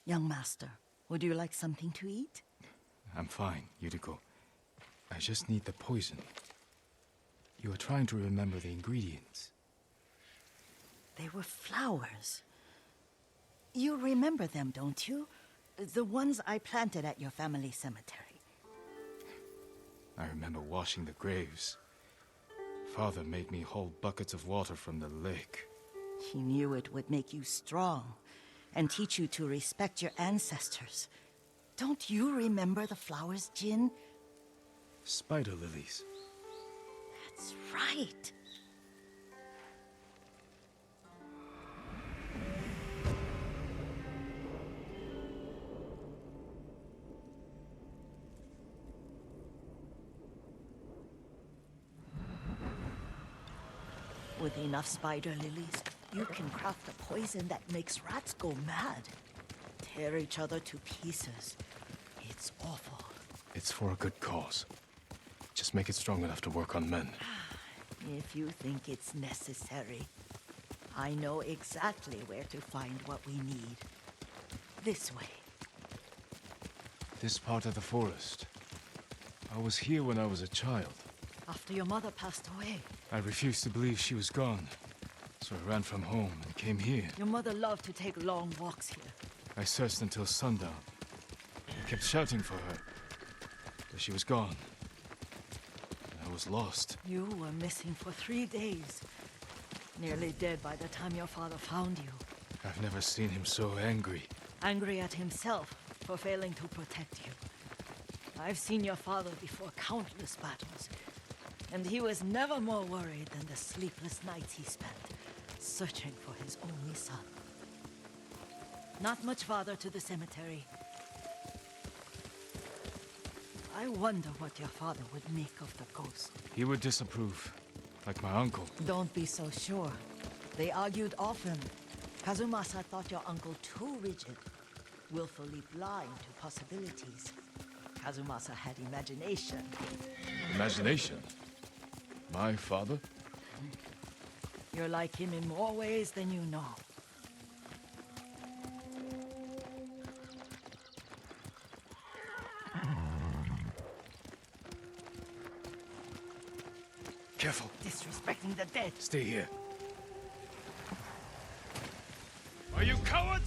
Young master, would you like something to eat? I'm fine, Yuriko. I just need the poison. You are trying to remember the ingredients. They were flowers. You remember them, don't you? The ones I planted at your family cemetery. I remember washing the graves. Father made me hold buckets of water from the lake. He knew it would make you strong and teach you to respect your ancestors. Don't you remember the flowers, Jin? Spider lilies. That's right. With enough spider lilies, you can craft a poison that makes rats go mad. Tear each other to pieces. It's awful. It's for a good cause. Just make it strong enough to work on men. If you think it's necessary, I know exactly where to find what we need. This way. This part of the forest. I was here when I was a child. After your mother passed away. I refused to believe she was gone. So I ran from home and came here. Your mother loved to take long walks here. I searched until sundown. I kept shouting for her. But she was gone. I was lost. You were missing for 3 days. Nearly dead by the time your father found you. I've never seen him so angry. Angry at himself for failing to protect you. I've seen your father before countless battles. And he was never more worried than the sleepless nights he spent searching for his only son. Not much farther to the cemetery. I wonder what your father would make of the ghost. He would disapprove, like my uncle. Don't be so sure. They argued often. Kazumasa thought your uncle too rigid, willfully blind to possibilities. Kazumasa had imagination. Imagination? My father? You're like him in more ways than you know. Careful. Disrespecting the dead. Stay here. Are you cowards?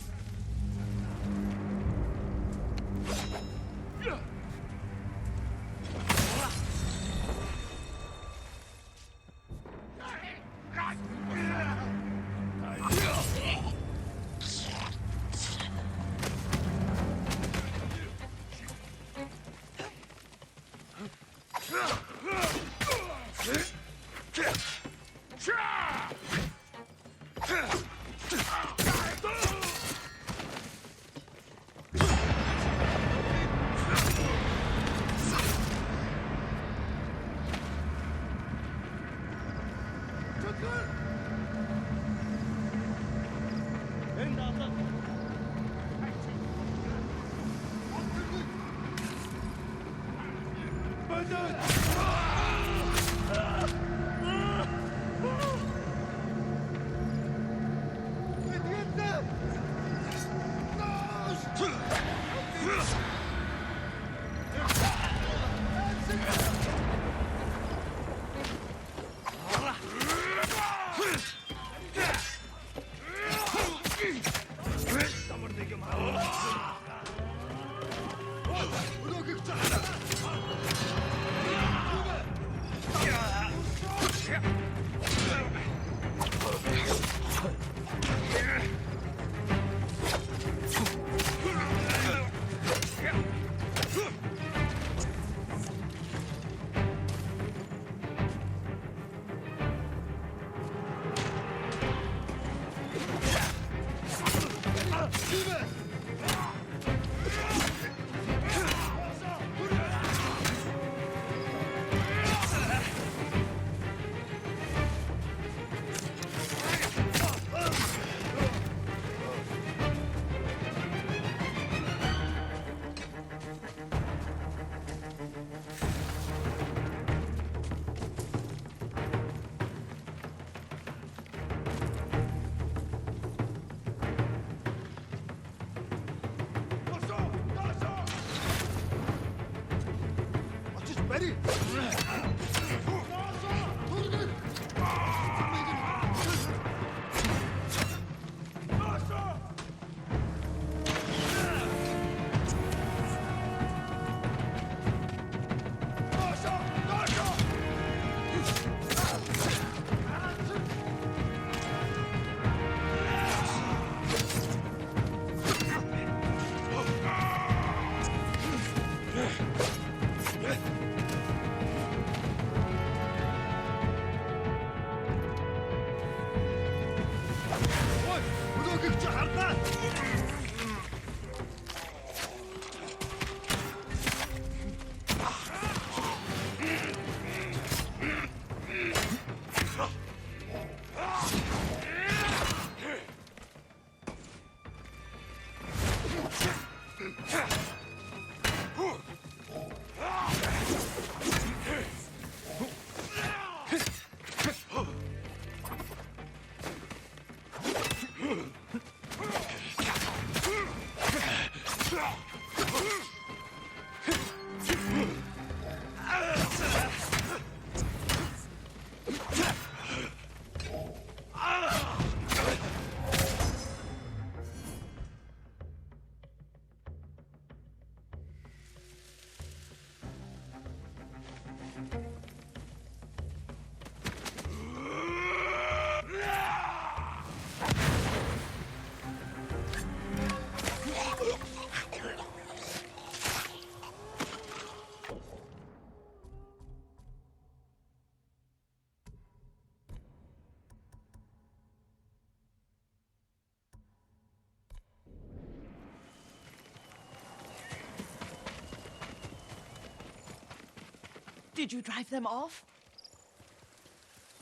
Did you drive them off?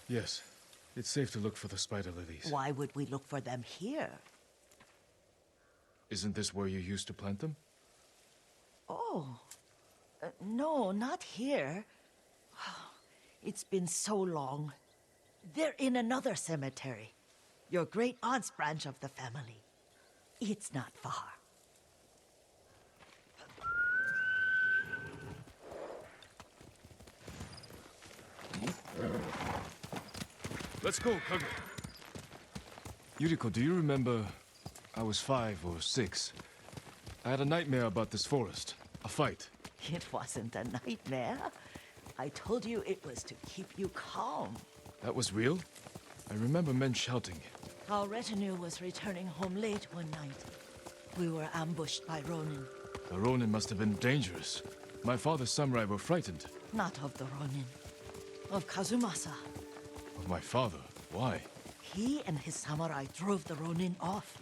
Yes. It's safe to look for the spider lilies. Why would we look for them here? Isn't this where you used to plant them? Oh. No, not here. It's been so long. They're in another cemetery. Your great-aunt's branch of the family. It's not far. Let's go, Kage. Yuriko, do you remember? I was 5 or 6. I had a nightmare about this forest. A fight. It wasn't a nightmare. I told you it was to keep you calm. That was real? I remember men shouting. Our retinue was returning home late one night. We were ambushed by Ronin. The Ronin must have been dangerous. My father's samurai were frightened. Not of the Ronin. Of Kazumasa. Of my father? Why? He and his samurai drove the Ronin off.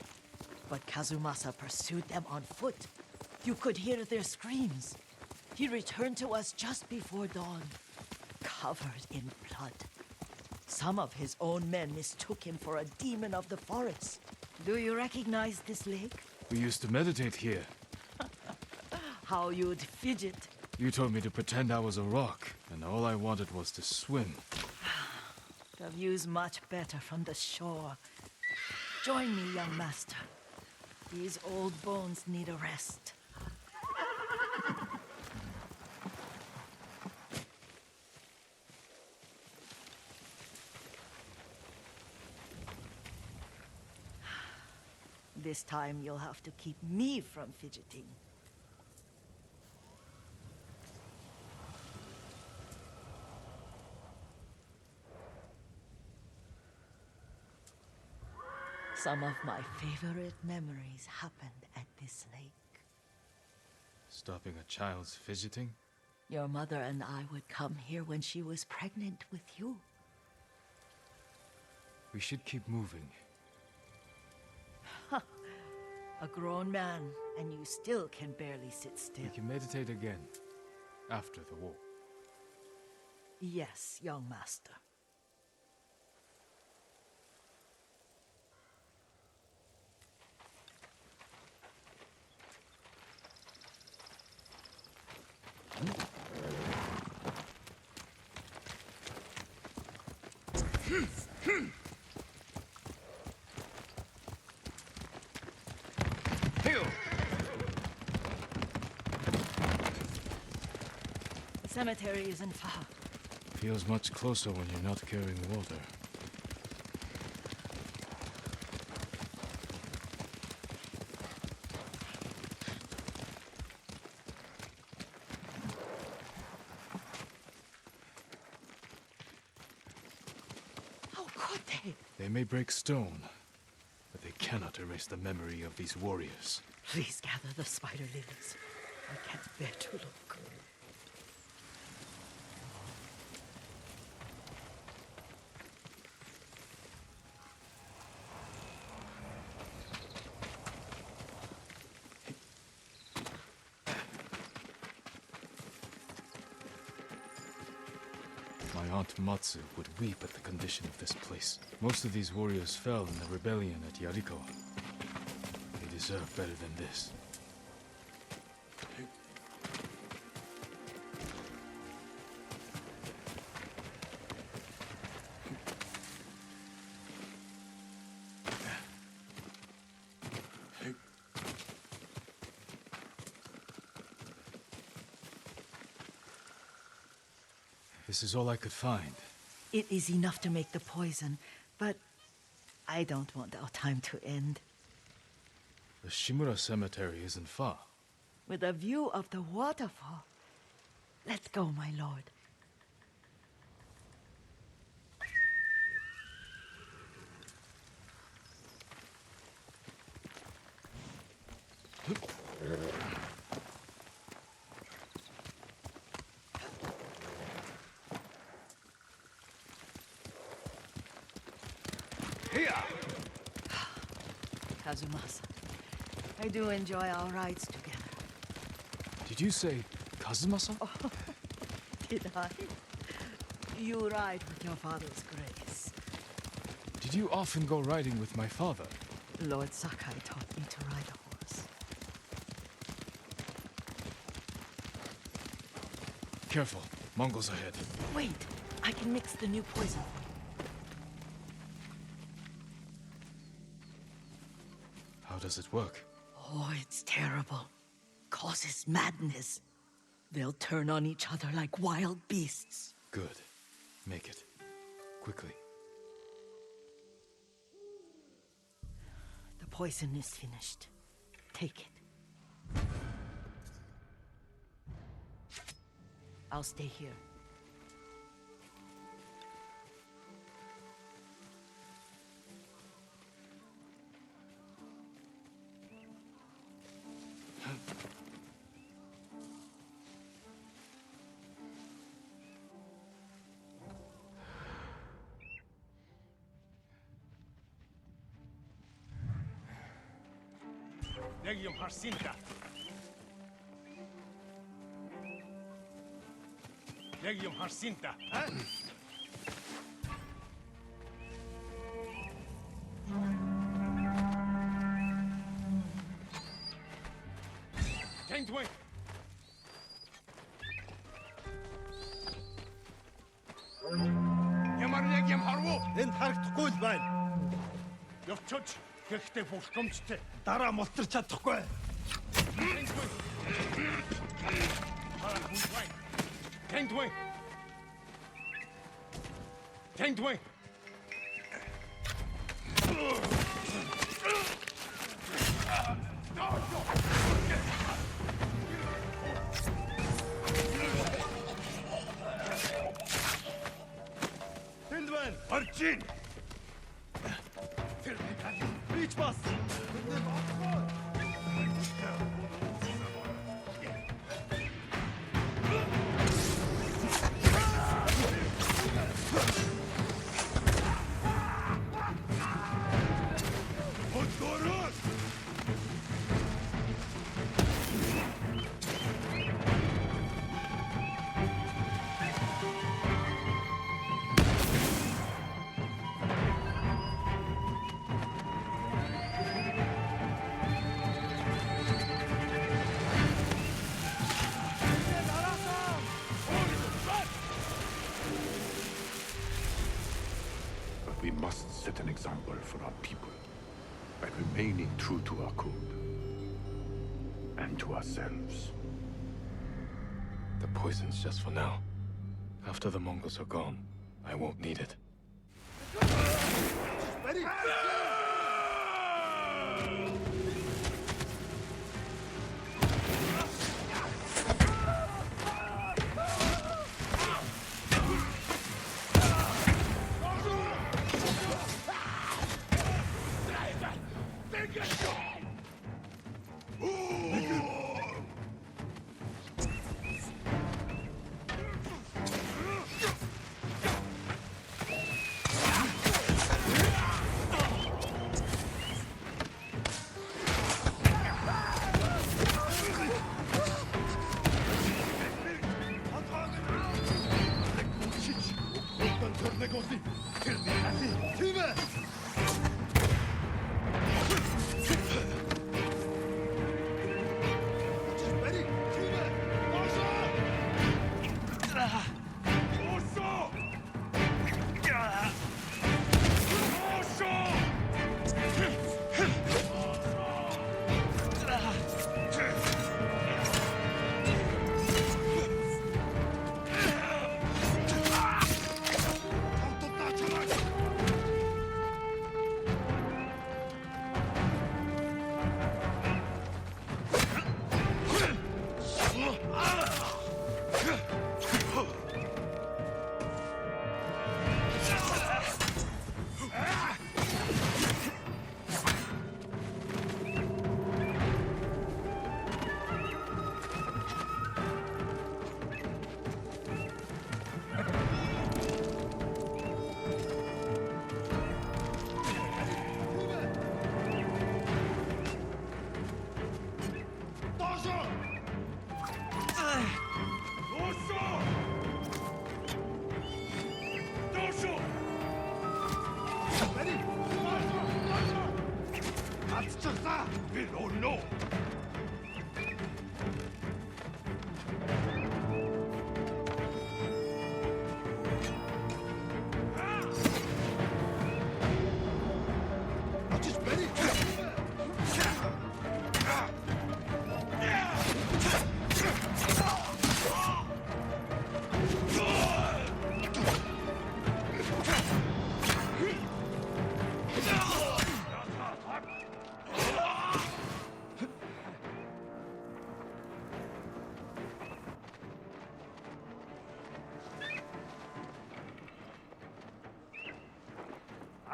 But Kazumasa pursued them on foot. You could hear their screams. He returned to us just before dawn, covered in blood. Some of his own men mistook him for a demon of the forest. Do you recognize this lake? We used to meditate here. How you'd fidget. You told me to pretend I was a rock, and all I wanted was to swim. The view's much better from the shore. Join me, young master. These old bones need a rest. This time you'll have to keep me from fidgeting. Some of my favorite memories happened at this lake. Stopping a child's fidgeting? Your mother and I would come here when she was pregnant with you. We should keep moving. A grown man, and you still can barely sit still. We can meditate again, after the war. Yes, young master. The cemetery isn't far. Feels much closer when you're not carrying water. How could they? They may break stone, but they cannot erase the memory of these warriors. Please gather the spider lilies. I can't bear to look. my aunt Matsu would weep at the condition of this place. Most of these warriors fell in the rebellion at Yarikawa. They deserve better than this. This is all I could find. It is enough to make the poison, but I don't want our time to end. The Shimura cemetery isn't far. With a view of the waterfall. Let's go, my lord. Kazumasa, I do enjoy our rides together. Did you say Kazumasa? Oh, did I? You ride with your father's grace. Did you often go riding with my father? Lord Sakai taught me to ride a horse. Careful, Mongols ahead. Wait, I can mix the new poison. How does it work? Oh, it's terrible. Causes madness. They'll turn on each other like wild beasts. Good. Make it. Quickly. The poison is finished. Take it. I'll stay here. Legium Harsinta. Legium Harsinta. Huh? Tengdway. Ямар Legium Harwo. Энд харагдахгүй л байна. Явчаач. Гэхдээ бүрхэмжтэй. Дараа мултарч чадахгүй. Tengdway. Tengdway. Тэнд байна. Орчин. Бич бас. We must set an example for our people by remaining true to our code and to ourselves. The poison's just for now. After the Mongols are gone, I won't need it. Ready? Атчихсан. Би өнөө. Очиж бери.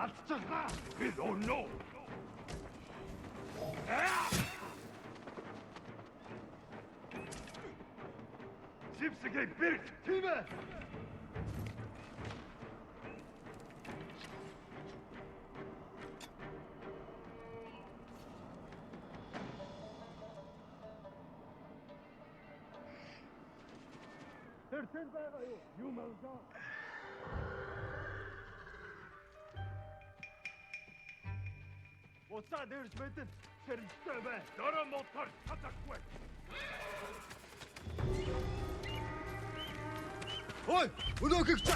Атчихсан. Би өнөө. Зипсгээ бэрх. Тийм ээ. Тэр байгаа юу? Юу мэлдэ? Уцаа дээрс мэдэн сэрнтэй бай. Дөрөө мотор татахгүй. Ой, өнөө гихч.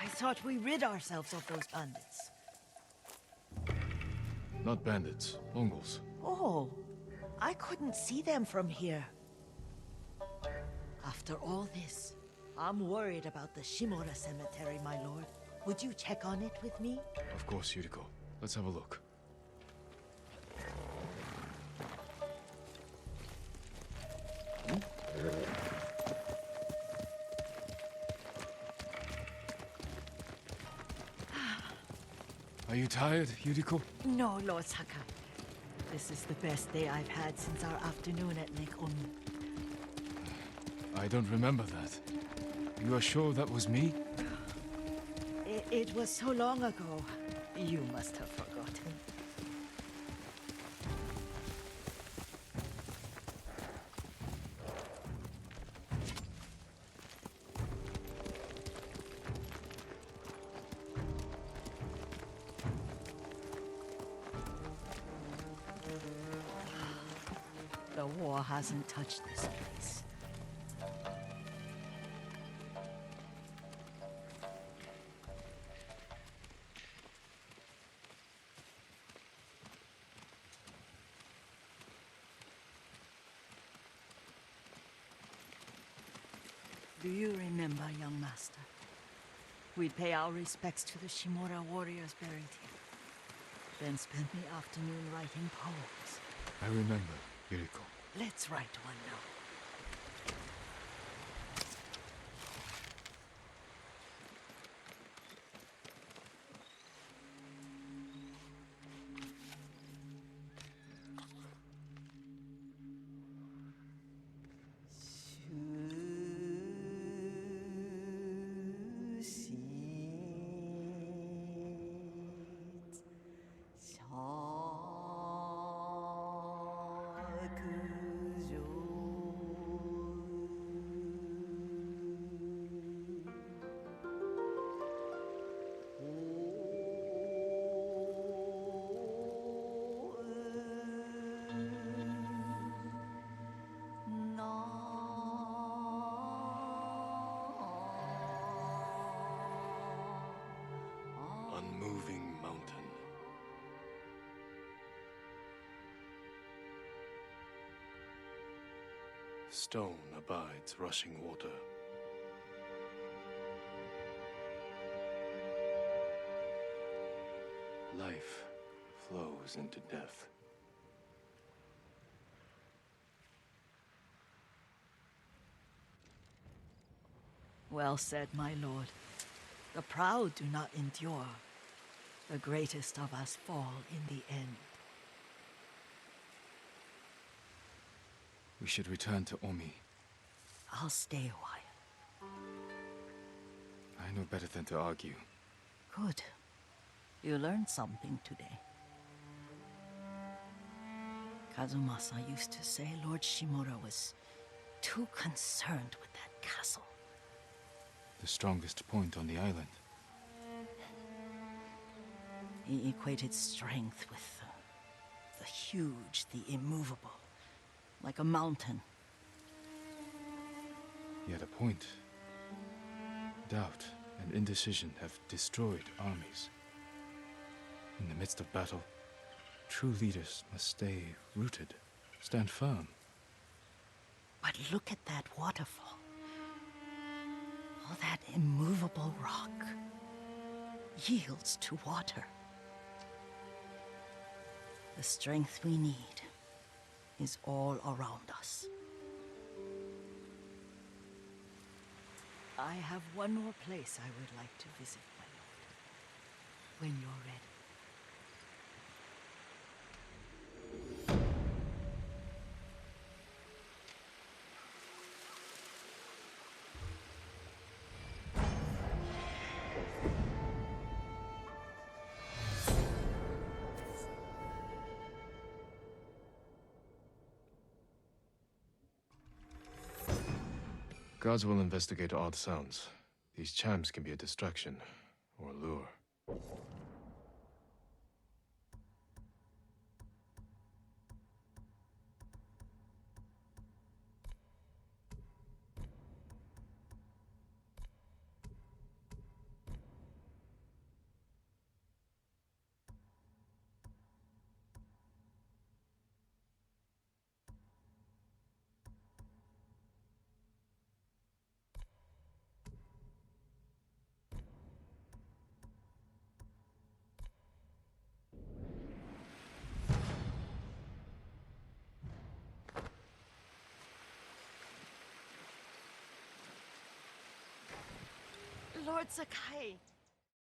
I thought we rid ourselves of those bandits. Not bandits, Mongols. Oh, I couldn't see them from here. After all this, I'm worried about the Shimura cemetery, my lord. Would you check on it with me? Of course, Yuriko. Let's have a look. Are you tired, Yuriko? No, Lord Sakai. This is the best day I've had since our afternoon at Lake Omi. I don't remember that. You are sure that was me? It was so long ago. You must have forgotten. The war hasn't touched this place. Do you remember, young master? We'd pay our respects to the Shimura warriors buried here. Then spend the afternoon writing poems. I remember, Yuriko. Let's write one now. Stone abides rushing water. Life flows into death. Well said, my lord. The proud do not endure. The greatest of us fall in the end. We should return to Omi. I'll stay a while. I know better than to argue. Good. You learned something today. Kazumasa used to say Lord Shimura was too concerned with that castle. The strongest point on the island. He equated strength with the huge, the immovable, like a mountain. He had a point. Doubt and indecision have destroyed armies. In the midst of battle, true leaders must stay rooted, stand firm. But look at that waterfall. All that immovable rock yields to water. The strength we need is all around us. I have one more place I would like to visit, my lord. When you're ready. Guards will investigate odd sounds. These chimes can be a distraction or a lure. Lord Sakai,